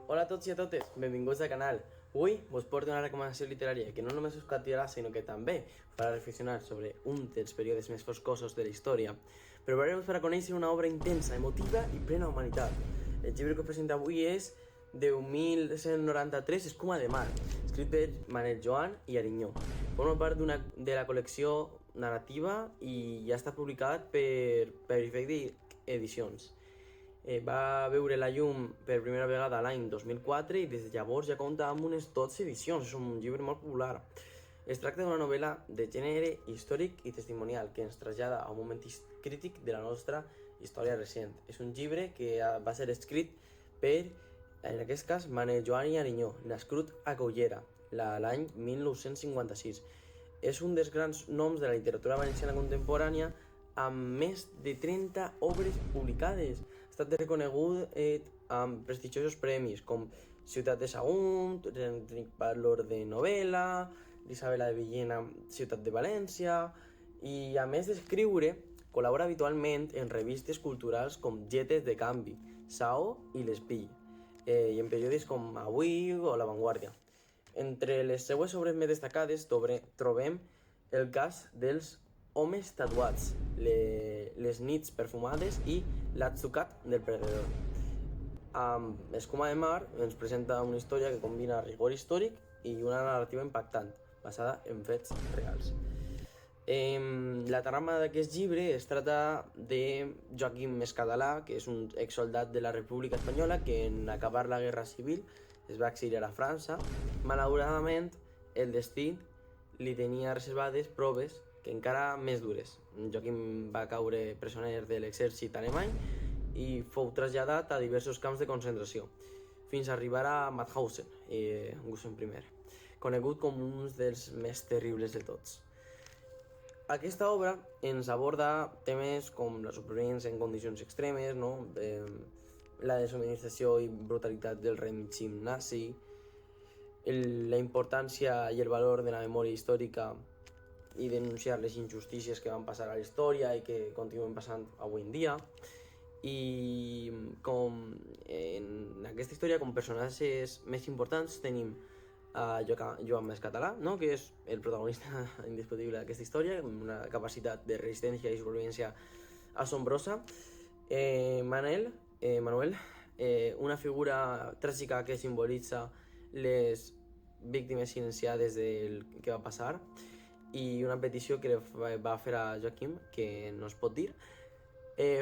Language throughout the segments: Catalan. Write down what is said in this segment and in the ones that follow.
Hola a tots i a totes, benvinguts al canal. Avui vos porto una recomanació literària que no només us cautivarà, sinó que també farà reflexionar sobre un dels períodes més foscosos de la història. Però us farà conèixer una obra intensa, emotiva i plena humanitat. El llibre que us presento avui és 10.193, Escuma de mar, escrit per Manel Joan i Arinyó. Forma part de la col·lecció narrativa i ja està publicat per Perfect Edicions. Va veure la llum per primera vegada l'any 2004 i des de llavors ja compta amb unes 12 edicions. És un llibre molt popular. Es tracta d'una novel·la de gènere històric i testimonial que ens trasllada a un moment crític de la nostra història recent. És un llibre que va ser escrit per, en aquest cas, Manel Joan i Arinyó, nascut a Cullera l'any 1956. És un dels grans noms de la literatura valenciana contemporània amb més de 30 obres publicades. Ha estat reconegut amb prestigiosos premis com Ciutat de Sagunt, Enric Valor de novel·la, Isabel de Villena, Ciutat de València, i a més d'escriure, col·labora habitualment en revistes culturals com Getes de Canvi, Sao i l'Espill, i en periodis com Avui o La Vanguardia. Entre les seues obres més destacades trobem el cas dels Homes tatuats, les nits perfumades i l'Atzucat del perdedor. Amb Escuma de mar ens presenta una història que combina rigor històric i una narrativa impactant, basada en fets reals. La trama d'aquest llibre es tracta de Joaquim Escadalà, que és un exsoldat de la República Espanyola que en acabar la Guerra Civil es va exiliar a França. Malauradament, el destí li tenia reservades proves que encara més dures. Joaquim va caure presoner de l'exèrcit alemany i fou traslladat a diversos camps de concentració, fins a arribar a Mauthausen, Gusen I, conegut com un dels més terribles de tots. Aquesta obra ens aborda temes com la supervivència en condicions extremes, la deshumanització i brutalitat del règim nazi, la importància i el valor de la memòria històrica i denunciar les injustícies que van passar a la història i que continuen passant avui en dia. I com en aquesta història, com personatges més importants, tenim a Joan Escadalà, que és el protagonista indiscutible d'aquesta història, amb una capacitat de resistència i supervivència assombrosa. Manuel, una figura tràgica que simbolitza les víctimes silenciades del que va passar, i una petició que va fer a Joaquim que no es pot dir.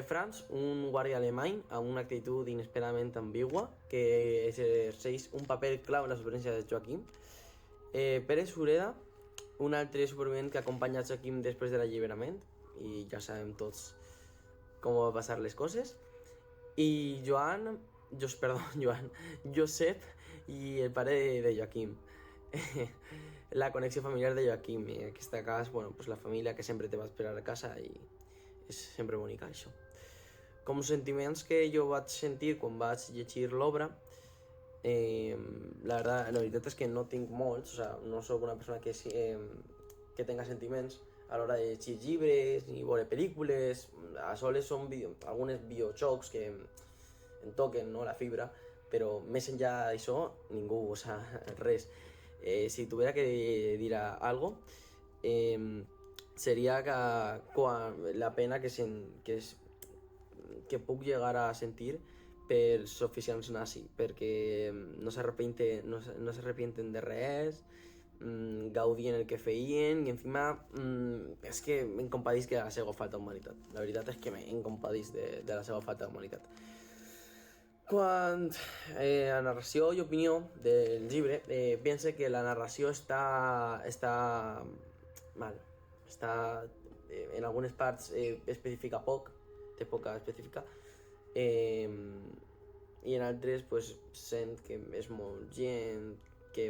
Franz, un guàrdia alemany amb una actitud inesperadament ambigua que exerceix un paper clau en la supervivència de Joaquim. Pere Sureda, un altre supervivent que acompanya Joaquim després de l'alliberament, i ja sabem tots com va passar les coses. I Josep i el pare de Joaquim. La connexió familiar de Joaquim, en aquest cas, la família que sempre te va esperar a casa, i és sempre bonica això. Com sentiments que jo vaig sentir quan vaig llegir l'obra, la veritat és que no tinc molts, no sóc una persona que tenga sentiments a l'hora de llegir llibres ni veure pel·lícules. A soles són algunes videojocs que em toquen la fibra, però més enllà d'això, ningú, res. Si tuviera que dir algo, sería la pena que puc llegar a sentir per els oficials nazi, perquè no s'arrepienten de res, gaudien el que feien, i encima és que em compadisc de la seva falta d'humanitat. La veritat és que em compadisc de la seva falta d'humanitat. Quant a narració i opinió del llibre, pense que la narració està mal. En algunes parts especifica poc, té poca específica, i en altres sent que és molt gent, que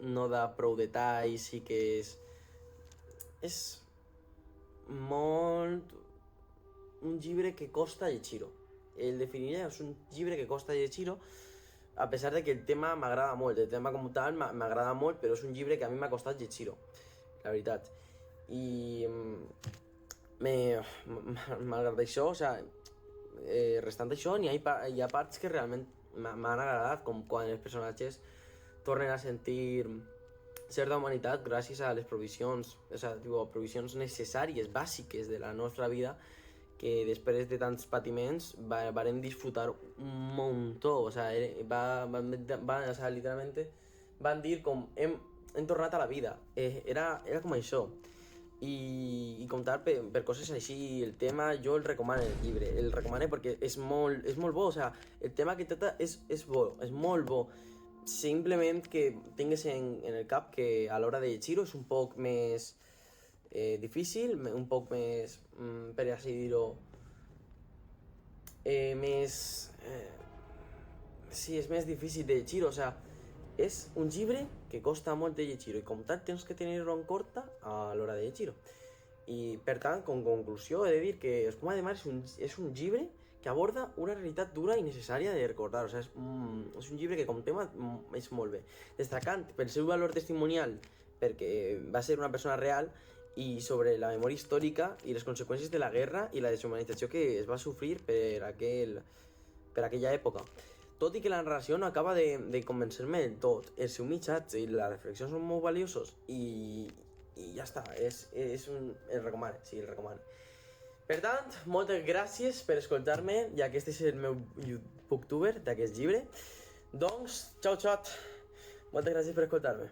no da prou detalls, i que és molt un llibre que costa llegir-ho. El definiria, és un llibre que costa llegir-ho, a pesar de que el tema m'agrada molt. El tema com tal m'agrada molt, però és un llibre que a mi m'ha costat llegir-ho, la veritat. I malgrat això, restant això, hi ha parts que realment m'han agradat, com quan els personatges tornen a sentir certa humanitat gràcies a les provisions, o sigui, provisions necessàries, bàsiques de la nostra vida, que després de tants patiments varen disfrutar un muntó, o sigui, literalment van dir com hem tornat a la vida, era com això. I comptar per coses així, el tema jo el recomano el llibre, el recomano perquè és molt bo, o sigui, el tema que tracta és bo, és molt bo. Simplement que tingues en el cap que a l'hora de llegir-ho és un poc més difícil, un poc més, per així dir-ho, sí, és més difícil de llegir, o sigui, és un llibre que costa molt de llegir-ho i com tant tens que tenir-ho en compte a l'hora de llegir-ho. I per tant, com conclusió, he de dir que Escuma de Mar és un llibre que aborda una realitat dura i necessària de recordar, o sigui, és un llibre que com tema és molt bé. Destacant pel seu valor testimonial, perquè va ser una persona real, i sobre la memòria històrica i les conseqüències de la guerra i la deshumanització que es va sofrir per aquella època. Tot i que la narració no acaba de convencer-me del tot, els seus mitjans i la reflexió són molt valiosos i ja està, el recomano, sí, el recomano. Per tant, moltes gràcies per escoltar-me, i aquest és el meu booktuber d'aquest llibre. Doncs, xau, moltes gràcies per escoltar-me.